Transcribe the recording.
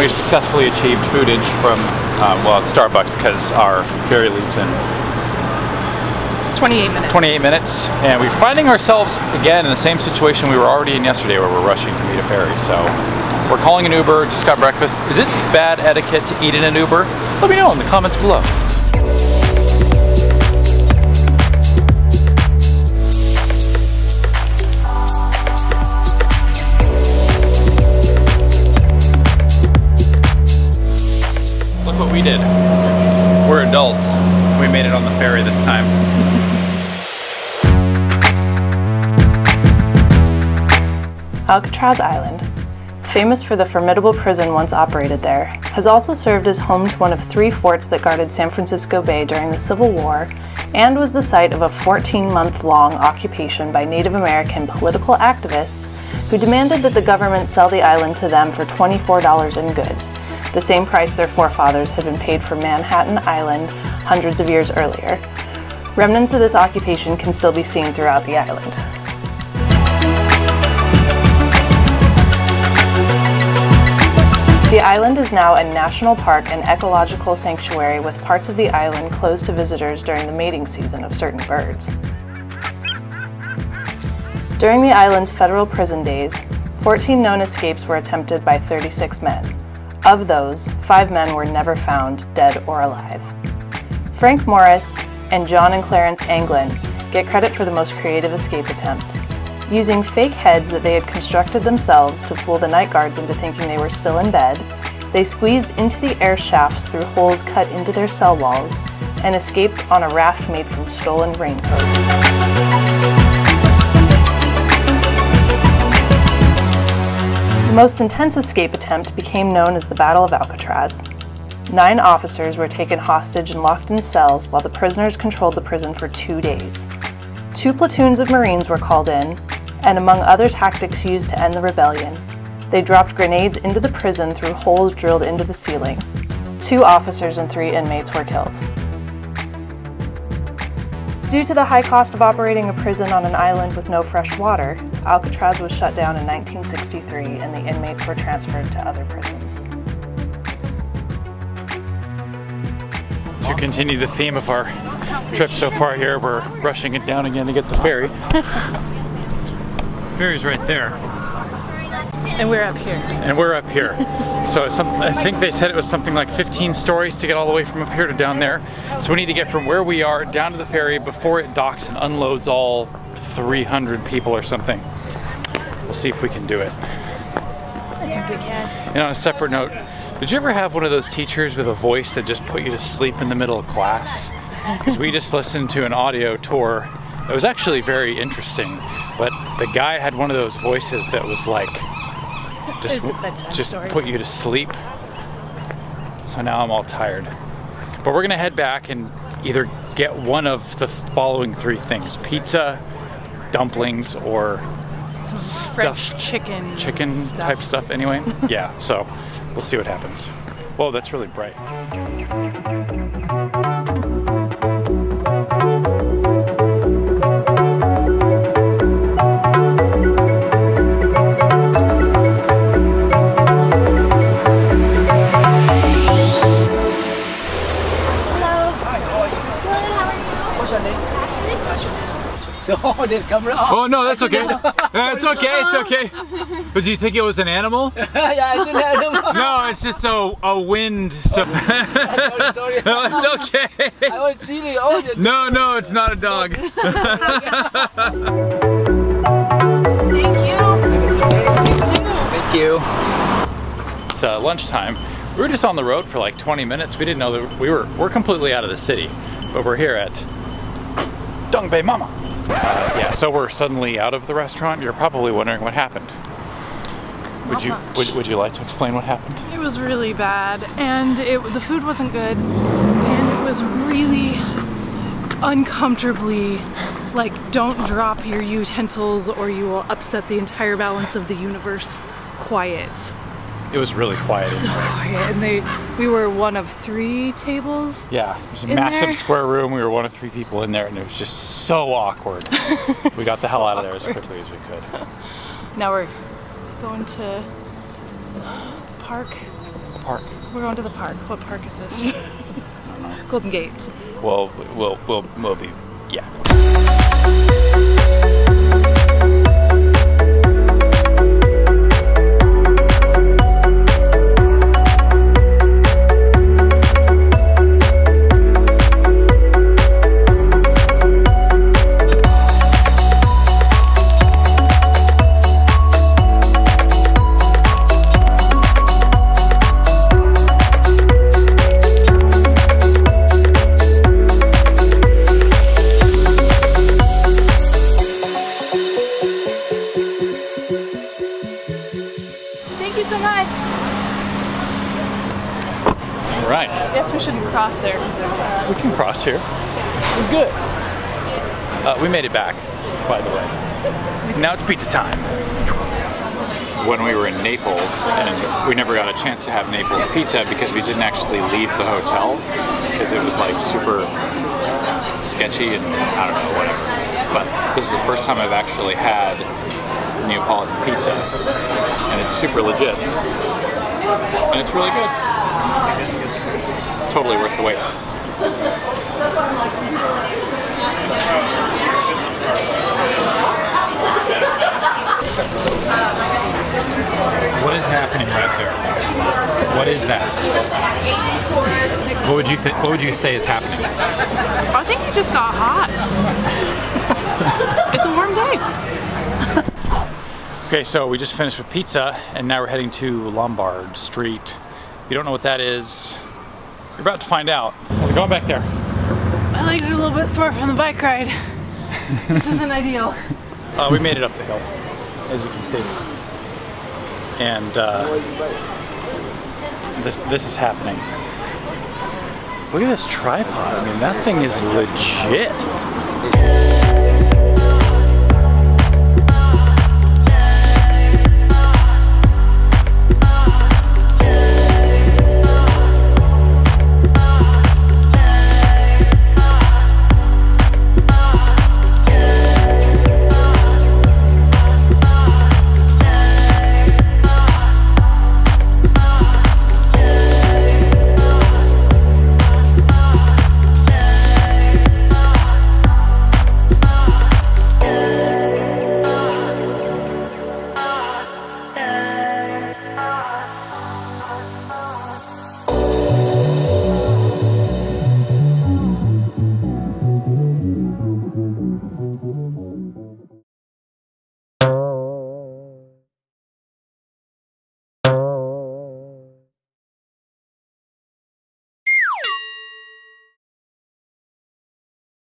we've successfully achieved footage from, well, it's Starbucks because our ferry leaves in 28 minutes. 28 minutes, and we're finding ourselves again in the same situation we were already in yesterday, where we're rushing to meet a ferry. So we're calling an Uber, just got breakfast. Is it bad etiquette to eat in an Uber? Let me know in the comments below. Look what we did. We're adults. We made it on the ferry this time. Alcatraz Island, famous for the formidable prison once operated there, has also served as home to one of 3 forts that guarded San Francisco Bay during the Civil War, and was the site of a 14-month-long occupation by Native American political activists who demanded that the government sell the island to them for $24 in goods, the same price their forefathers had been paid for Manhattan Island hundreds of years earlier. Remnants of this occupation can still be seen throughout the island. The island is now a national park and ecological sanctuary, with parts of the island closed to visitors during the mating season of certain birds. During the island's federal prison days, 14 known escapes were attempted by 36 men. Of those, 5 men were never found, dead or alive. Frank Morris and John and Clarence Anglin get credit for the most creative escape attempt. Using fake heads that they had constructed themselves to fool the night guards into thinking they were still in bed, they squeezed into the air shafts through holes cut into their cell walls and escaped on a raft made from stolen raincoats. The most intense escape attempt became known as the Battle of Alcatraz. 9 officers were taken hostage and locked in cells while the prisoners controlled the prison for 2 days. 2 platoons of Marines were called in, and among other tactics used to end the rebellion, they dropped grenades into the prison through holes drilled into the ceiling. 2 officers and 3 inmates were killed. Due to the high cost of operating a prison on an island with no fresh water, Alcatraz was shut down in 1963 and the inmates were transferred to other prisons. To continue the theme of our trip so far here, we're rushing it down again to get the ferry. Ferry's right there. And we're up here. And we're up here. So it's I think they said it was something like 15 stories to get all the way from up here to down there. So we need to get from where we are down to the ferry before it docks and unloads all 300 people or something. We'll see if we can do it. I think we can. And on a separate note, did you ever have one of those teachers with a voice that just put you to sleep in the middle of class? Because we just listened to an audio tour. It was actually very interesting, but the guy had one of those voices that was like, just put you to sleep. So now I'm all tired. But we're gonna head back and either get one of the following 3 things: pizza, dumplings, or some fresh chicken stuff. Type stuff anyway. Yeah, so we'll see what happens. Whoa, that's really bright. Oh no, that's okay. It's okay, it's okay. But do you think it was an animal? Yeah, it's an animal. No, it's just a wind. So sorry. No, it's okay. I want to see the audience. No, it's not a dog. Thank you. It's lunchtime. We were just on the road for like 20 minutes. We didn't know that we're completely out of the city, but we're here at Dong Bay Mama. Yeah, so we're suddenly out of the restaurant. You're probably wondering what happened. Would you like to explain what happened? It was really bad, and the food wasn't good, and it was really uncomfortably like, don't drop your utensils or you will upset the entire balance of the universe. Quiet. It was really quiet. So quiet, and we were one of 3 tables. Yeah, it was a massive square room. We were one of 3 people in there, and it was just so awkward. We got the hell out of there as quickly as we could. Now we're going to park park? We're going to the park. What park is this? I don't know. Golden Gate. Well, we'll be, yeah. Thank you so much. All right. I guess we shouldn't cross there because there's a... We can cross here. We're good. We made it back, by the way. Now it's pizza time. When we were in Naples, and we never got a chance to have Naples pizza because we didn't actually leave the hotel because it was like super sketchy and I don't know, whatever. But this is the first time I've actually had Neapolitan pizza, and it's super legit, and it's really good. Totally worth the wait. What is happening right there? What is that? What would you think? What would you say is happening? I think it just got hot. It's a warm day. Okay, so we just finished with pizza, and now we're heading to Lombard Street. If you don't know what that is, you're about to find out. How's it going back there? My legs are a little bit sore from the bike ride. This isn't ideal. We made it up the hill, as you can see. And this is happening. Look at this tripod. I mean, that thing is legit.